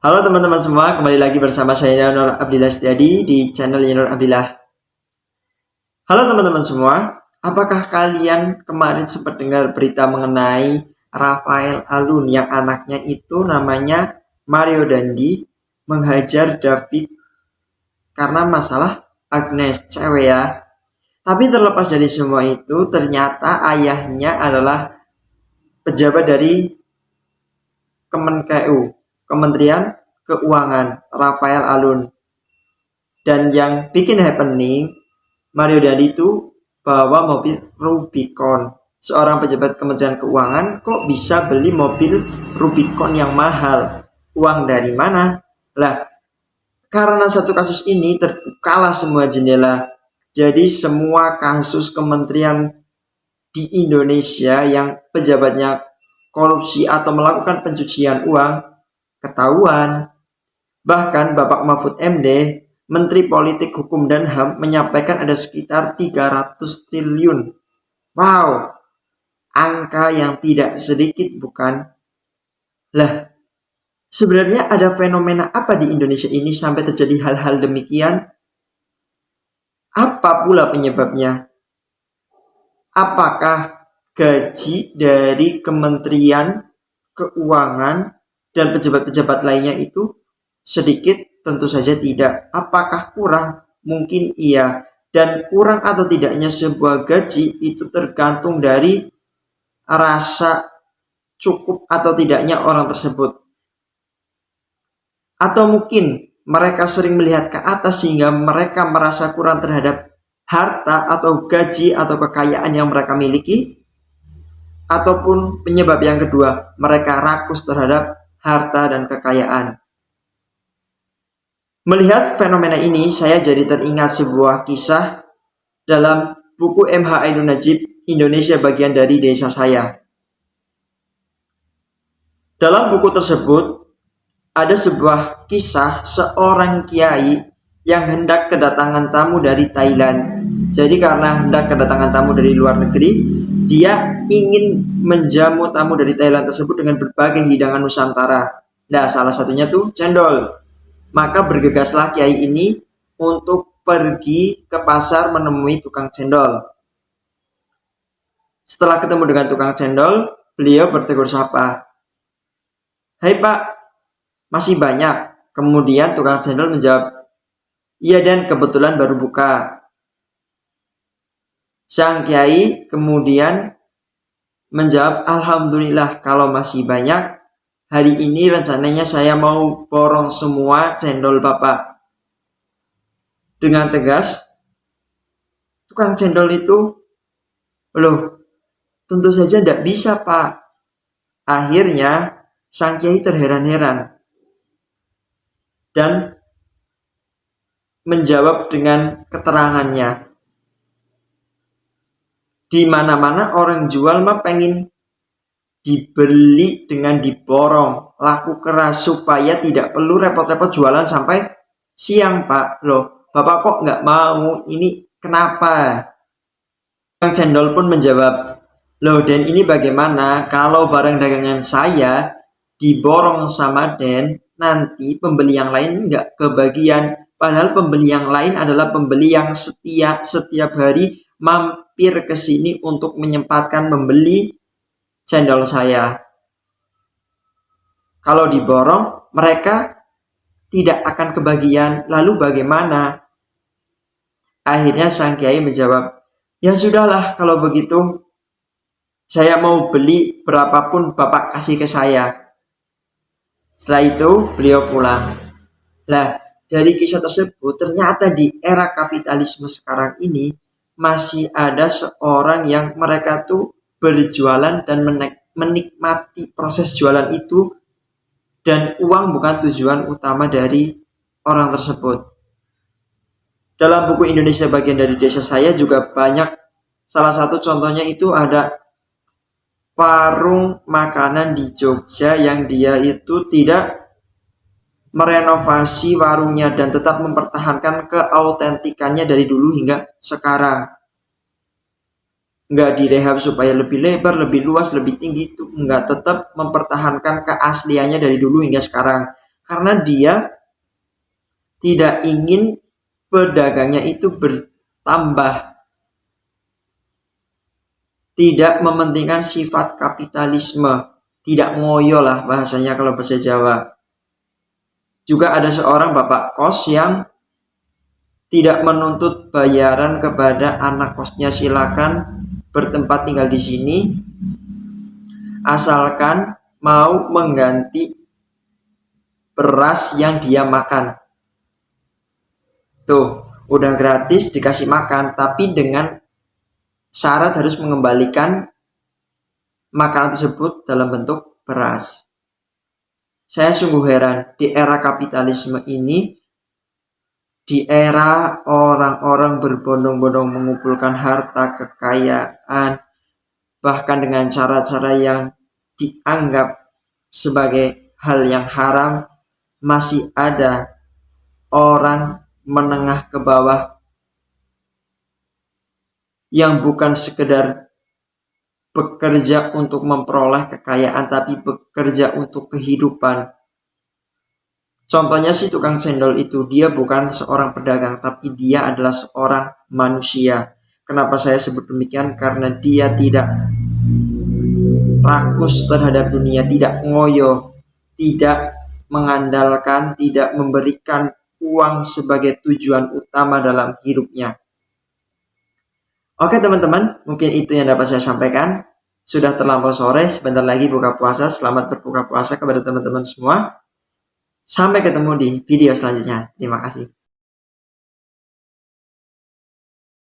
Halo teman-teman semua, kembali lagi bersama saya Nur Abdillah Setiadi di channel Nur Abdillah. Halo teman-teman semua, apakah kalian kemarin sempat dengar berita mengenai Rafael Alun yang anaknya itu namanya Mario Dandi menghajar David karena masalah Agnes, cewek ya. Tapi terlepas dari semua itu, ternyata ayahnya adalah pejabat dari Kementerian Keuangan, Rafael Alun. Dan yang bikin happening, Mario Dandi itu bawa mobil Rubicon. Seorang pejabat Kementerian Keuangan kok bisa beli mobil Rubicon yang mahal? Uang dari mana? Lah, karena satu kasus ini terbukalah semua jendela. Jadi semua kasus kementerian di Indonesia yang pejabatnya korupsi atau melakukan pencucian uang ketahuan. Bahkan Bapak Mahfud MD, Menteri Politik Hukum dan HAM, menyampaikan ada sekitar 300 triliun. Wow, angka yang tidak sedikit bukan? Lah, sebenarnya ada fenomena apa di Indonesia ini sampai terjadi hal-hal demikian? Apa pula penyebabnya? Apakah gaji dari Kementerian Keuangan dan pejabat-pejabat lainnya itu sedikit? Tentu saja tidak. Apakah kurang? Mungkin iya. Dan kurang atau tidaknya sebuah gaji itu tergantung dari rasa cukup atau tidaknya orang tersebut. Atau mungkin mereka sering melihat ke atas sehingga mereka merasa kurang terhadap harta atau gaji atau kekayaan yang mereka miliki. Ataupun penyebab yang kedua, mereka rakus terhadap harta dan kekayaan. Melihat fenomena ini, saya jadi teringat sebuah kisah dalam buku M.H. Ainun Najib, Indonesia bagian dari desa saya. Dalam buku tersebut, ada sebuah kisah seorang kiai yang hendak kedatangan tamu dari Thailand. Jadi karena hendak kedatangan tamu dari luar negeri, dia ingin menjamu tamu dari Thailand tersebut dengan berbagai hidangan Nusantara. Nah, salah satunya tuh cendol. Maka bergegaslah kiai ini untuk pergi ke pasar menemui tukang cendol. Setelah ketemu dengan tukang cendol, beliau bertegur sapa. "Hai Pak, masih banyak?" Kemudian tukang cendol menjawab, "Iya Dan, kebetulan baru buka." Sang kiai kemudian menjawab, "Alhamdulillah kalau masih banyak. Hari ini rencananya saya mau borong semua cendol Bapak." Dengan tegas, tukang cendol itu, "Loh, tentu saja tidak bisa Pak." Akhirnya, sang kiai terheran-heran dan menjawab dengan keterangannya. Di mana-mana orang jual mah pengen dibeli dengan diborong, laku keras supaya tidak perlu repot-repot jualan sampai siang Pak. Loh, Bapak kok nggak mau? Ini kenapa? Kang cendol pun menjawab, "Loh Dan, ini bagaimana kalau barang dagangan saya diborong sama Den, nanti pembeli yang lain nggak kebagian. Padahal pembeli yang lain adalah pembeli yang setiap hari mampir ke sini untuk menyempatkan membeli cendol saya. Kalau diborong, mereka tidak akan kebagian. Lalu bagaimana?" Akhirnya sang kiai menjawab, "Ya sudahlah kalau begitu. Saya mau beli berapapun Bapak kasih ke saya." Setelah itu beliau pulang. Lah, dari kisah tersebut ternyata di era kapitalisme sekarang ini masih ada seorang yang mereka tuh berjualan dan menikmati proses jualan itu, dan uang bukan tujuan utama dari orang tersebut. Dalam buku Indonesia bagian dari desa saya juga banyak, salah satu contohnya itu ada warung makanan di Jogja yang dia itu tidak merenovasi warungnya dan tetap mempertahankan keautentikannya dari dulu hingga sekarang. Nggak direhab supaya lebih lebar, lebih luas, lebih tinggi, itu nggak, tetap mempertahankan keasliannya dari dulu hingga sekarang. karena dia tidak ingin pedagangnya itu bertambah, tidak mementingkan sifat kapitalisme, tidak ngoyo lah bahasanya kalau bahasa Jawa. Juga ada seorang bapak kos yang tidak menuntut bayaran kepada anak kosnya, silakan bertempat tinggal di sini asalkan mau mengganti beras yang dia makan. Tuh, udah gratis dikasih makan, tapi dengan syarat harus mengembalikan makanan tersebut dalam bentuk beras. Saya sungguh heran, di era kapitalisme ini, di era orang-orang berbondong-bondong mengumpulkan harta kekayaan, bahkan dengan cara-cara yang dianggap sebagai hal yang haram, masih ada orang menengah ke bawah yang bukan sekedar bekerja untuk memperoleh kekayaan, tapi bekerja untuk kehidupan. Contohnya si tukang cendol itu, dia bukan seorang pedagang, tapi dia adalah seorang manusia. Kenapa saya sebut demikian? Karena dia tidak rakus terhadap dunia, tidak ngoyo, tidak mengandalkan, tidak memberikan uang sebagai tujuan utama dalam hidupnya. Oke teman-teman, mungkin itu yang dapat saya sampaikan. Sudah terlampau sore, sebentar lagi buka puasa. Selamat berbuka puasa kepada teman-teman semua. Sampai ketemu di video selanjutnya. Terima kasih.